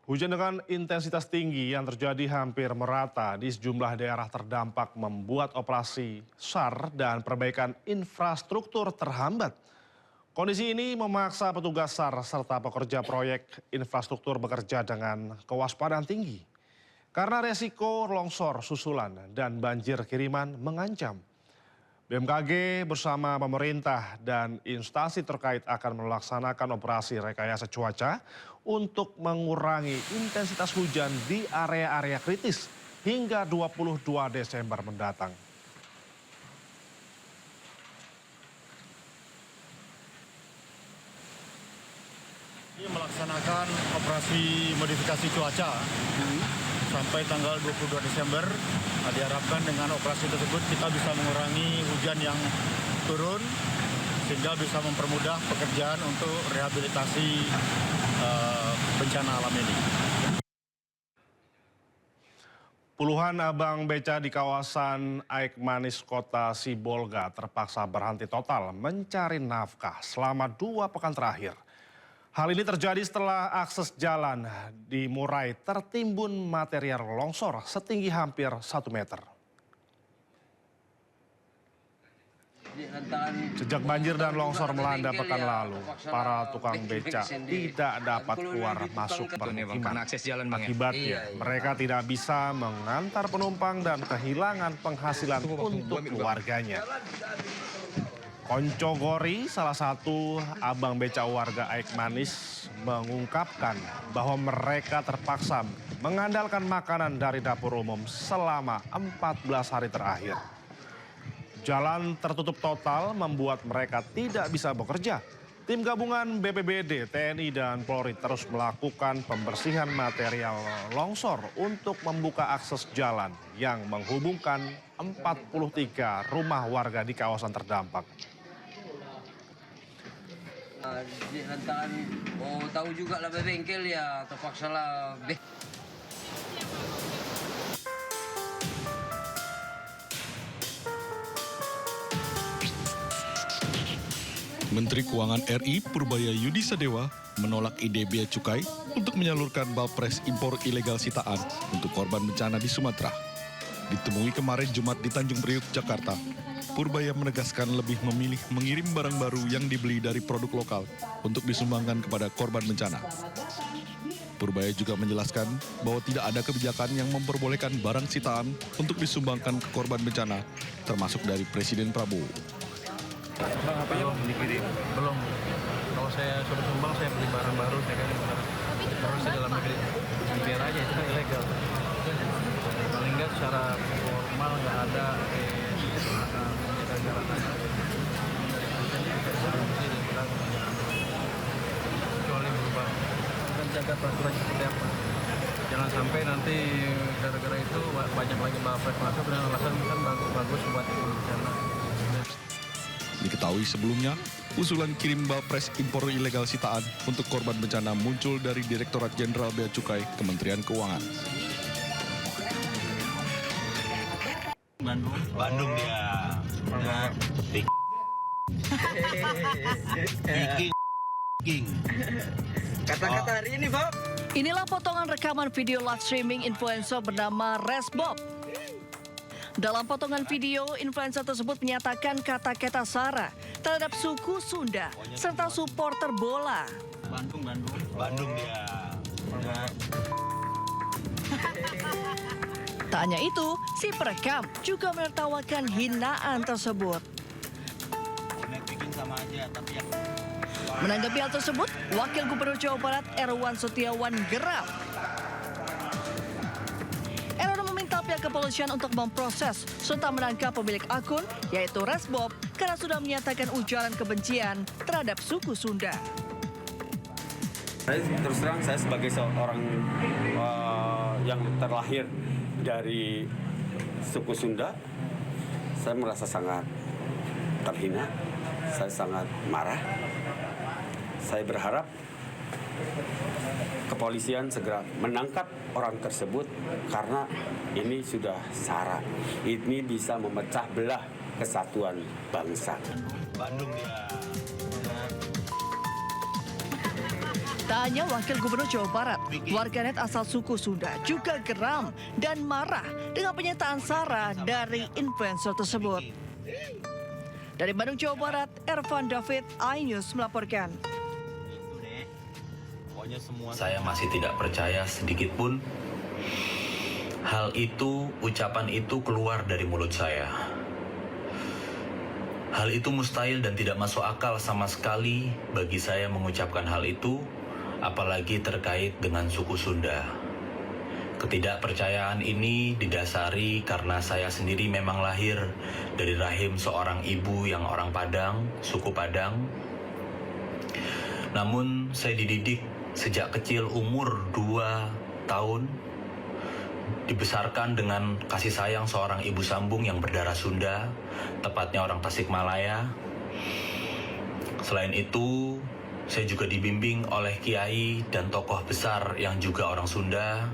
Hujan dengan intensitas tinggi yang terjadi hampir merata di sejumlah daerah terdampak membuat operasi SAR dan perbaikan infrastruktur terhambat. Kondisi ini memaksa petugas SAR serta pekerja proyek infrastruktur bekerja dengan kewaspadaan tinggi. Karena resiko longsor susulan dan banjir kiriman mengancam. BMKG bersama pemerintah dan instansi terkait akan melaksanakan operasi rekayasa cuaca untuk mengurangi intensitas hujan di area-area kritis hingga 22 Desember mendatang. Ini melaksanakan operasi modifikasi cuaca sampai tanggal 22 Desember. Diharapkan dengan operasi tersebut kita bisa mengurangi hujan yang turun sehingga bisa mempermudah pekerjaan untuk rehabilitasi bencana alam ini. Puluhan abang beca di kawasan Aik Manis Kota Sibolga terpaksa berhenti total mencari nafkah selama 2 pekan terakhir. Hal ini terjadi setelah akses jalan di Murai tertimbun material longsor setinggi hampir 1 meter. Sejak banjir dan longsor melanda pekan lalu, para tukang beca tidak dapat keluar masuk permukiman. Akibatnya, mereka tidak bisa mengantar penumpang dan kehilangan penghasilan untuk keluarganya. Konco Gori, salah satu abang beca warga Aik Manis, mengungkapkan bahwa mereka terpaksa mengandalkan makanan dari dapur umum selama 14 hari terakhir. Jalan tertutup total membuat mereka tidak bisa bekerja. Tim gabungan BPBD, TNI, dan Polri terus melakukan pembersihan material longsor untuk membuka akses jalan yang menghubungkan 43 rumah warga di kawasan terdampak. Lantaran tahu juga lah bengkel ya terpaksa lah. Menteri Keuangan RI Purbaya Yudi Sadewa menolak ide bea cukai untuk menyalurkan balpres impor ilegal sitaan untuk korban bencana di Sumatera. Ditemui kemarin Jumat di Tanjung Priuk, Jakarta, Purbaya menegaskan lebih memilih mengirim barang baru yang dibeli dari produk lokal untuk disumbangkan kepada korban bencana. Purbaya juga menjelaskan bahwa tidak ada kebijakan yang memperbolehkan barang sitaan untuk disumbangkan ke korban bencana, termasuk dari Presiden Prabowo. Bang, apa belum dikirim? Belum. Kalau saya sudah sumbang, saya beli barang baru, saya kan terus di dalam negeri. Biar aja, itu kan ilegal. Paling nggak secara formal nggak ada kecuali berubah dan jaga peraturan seperti apa. Jangan sampai nanti gara-gara itu banyak lagi balpres masuk dengan alasan kan bagus buat bencana. Diketahui sebelumnya, usulan kirim balpres impor ilegal sitaan untuk korban bencana muncul dari Direktorat Jenderal Bea Cukai Kementerian Keuangan. Bandung dia. Kata-kata hari ini, Bob. Inilah potongan rekaman video live streaming influencer bernama Resbob. Dalam potongan video, influencer tersebut menyatakan kata-kata sara terhadap suku Sunda serta supporter bola. Bandung dia. Tak hanya itu, si perekam juga menertawakan hinaan tersebut. Sama aja, tapi ya. Menanggapi hal tersebut, Wakil Gubernur Jawa Barat Erwan Setiawan geram. Erwan meminta pihak kepolisian untuk memproses serta menangkap pemilik akun, yaitu Resbob, karena sudah menyatakan ujaran kebencian terhadap suku Sunda. Saya terus terang, saya sebagai seorang yang terlahir dari suku Sunda, saya merasa sangat terhina, saya sangat marah. Saya berharap kepolisian segera menangkap orang tersebut karena ini sudah sara. Ini bisa memecah belah kesatuan bangsa. Bandung dia. Tak hanya Wakil Gubernur Jawa Barat, warganet asal suku Sunda juga geram dan marah dengan pernyataan sara dari influencer tersebut. Dari Bandung, Jawa Barat, Ervan David, iNews melaporkan. Saya masih tidak percaya sedikit pun hal itu, ucapan itu keluar dari mulut saya. Hal itu mustahil dan tidak masuk akal sama sekali bagi saya mengucapkan hal itu, apalagi terkait dengan suku Sunda. Ketidakpercayaan ini didasari karena saya sendiri memang lahir dari rahim seorang ibu yang orang Padang, suku Padang. Namun saya dididik sejak kecil umur 2 tahun, dibesarkan dengan kasih sayang seorang ibu sambung yang berdarah Sunda, tepatnya orang Tasikmalaya. Selain itu, saya juga dibimbing oleh kiai dan tokoh besar yang juga orang Sunda,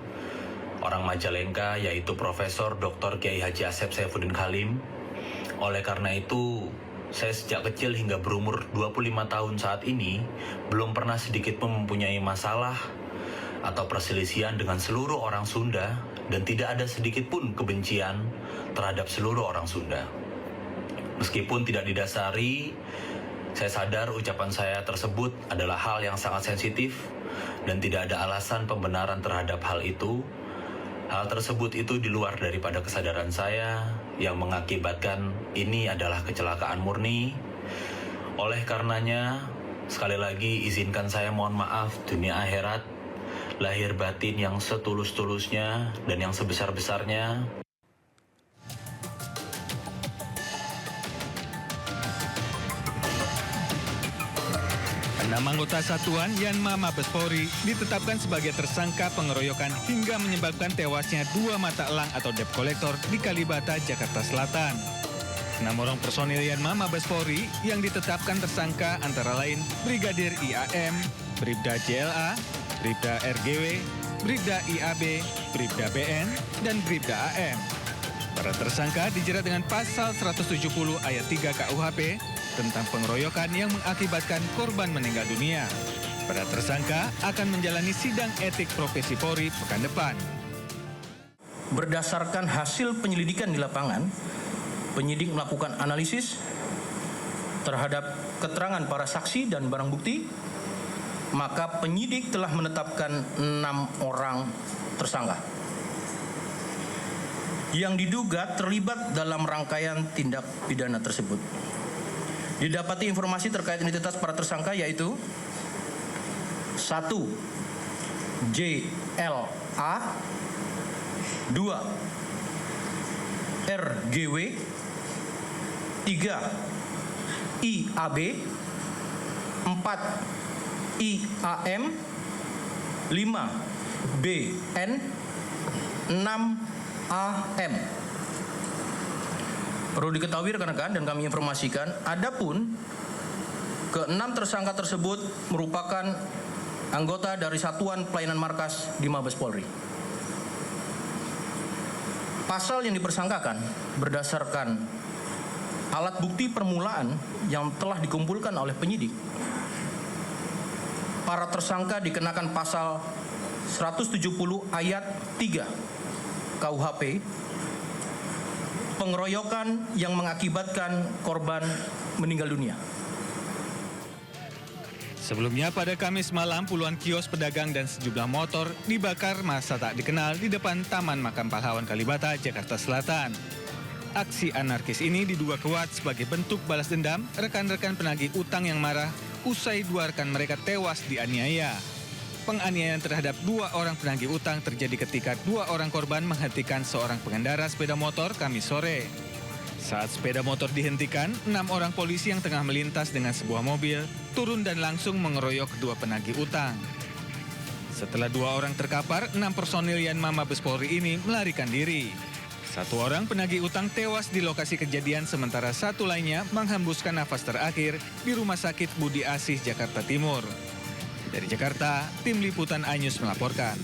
orang Majalengka, yaitu Profesor Dr. Kiai Haji Asep Saifuddin Khalim. Oleh karena itu, saya sejak kecil hingga berumur 25 tahun saat ini belum pernah sedikit pun mempunyai masalah atau perselisihan dengan seluruh orang Sunda, dan tidak ada sedikit pun kebencian terhadap seluruh orang Sunda. Meskipun tidak didasari, saya sadar ucapan saya tersebut adalah hal yang sangat sensitif dan tidak ada alasan pembenaran terhadap hal itu. Hal tersebut itu di luar daripada kesadaran saya yang mengakibatkan ini adalah kecelakaan murni. Oleh karenanya, sekali lagi izinkan saya mohon maaf dunia akhirat, lahir batin yang setulus-tulusnya dan yang sebesar-besarnya. 6 anggota Satuan Yanma Mabes Polri ditetapkan sebagai tersangka pengeroyokan hingga menyebabkan tewasnya 2 mata elang atau debt collector di Kalibata, Jakarta Selatan. 6 orang personil Yanma Mabes Polri yang ditetapkan tersangka antara lain Brigadir IAM, Bribda JLA, Bribda RGW, Bribda IAB, Bribda BN, dan Bribda AM. Para tersangka dijerat dengan pasal 170 ayat 3 KUHP tentang pengeroyokan yang mengakibatkan korban meninggal dunia. Para tersangka akan menjalani sidang etik profesi Polri pekan depan. Berdasarkan hasil penyelidikan di lapangan, penyidik melakukan analisis terhadap keterangan para saksi dan barang bukti, maka penyidik telah menetapkan 6 orang tersangka yang diduga terlibat dalam rangkaian tindak pidana tersebut. Didapati informasi terkait identitas para tersangka yaitu 1. JLA, 2. RGW, 3. IAB, 4. IAM, 5. BN, 6. AM. Perlu diketahui rekan-rekan dan kami informasikan, adapun ke-6 tersangka tersebut merupakan anggota dari Satuan Pelayanan Markas di Mabes Polri. Pasal yang dipersangkakan berdasarkan alat bukti permulaan yang telah dikumpulkan oleh penyidik. Para tersangka dikenakan pasal 170 ayat 3 KUHP, pengeroyokan yang mengakibatkan korban meninggal dunia. Sebelumnya pada Kamis malam puluhan kios pedagang dan sejumlah motor dibakar massa tak dikenal di depan Taman Makam Pahlawan Kalibata, Jakarta Selatan. Aksi anarkis ini diduga kuat sebagai bentuk balas dendam rekan-rekan penagih utang yang marah usai 2 rekan mereka tewas dianiaya. Penganiayaan terhadap 2 orang penagih utang terjadi ketika 2 orang korban menghentikan seorang pengendara sepeda motor Kamis sore. Saat sepeda motor dihentikan, 6 orang polisi yang tengah melintas dengan sebuah mobil turun dan langsung mengeroyok kedua penagih utang. Setelah 2 orang terkapar, 6 personil Yanma Mabes Polri ini melarikan diri. 1 orang penagih utang tewas di lokasi kejadian, sementara 1 lainnya menghembuskan nafas terakhir di Rumah Sakit Budi Asih, Jakarta Timur. Dari Jakarta, tim liputan iNews melaporkan.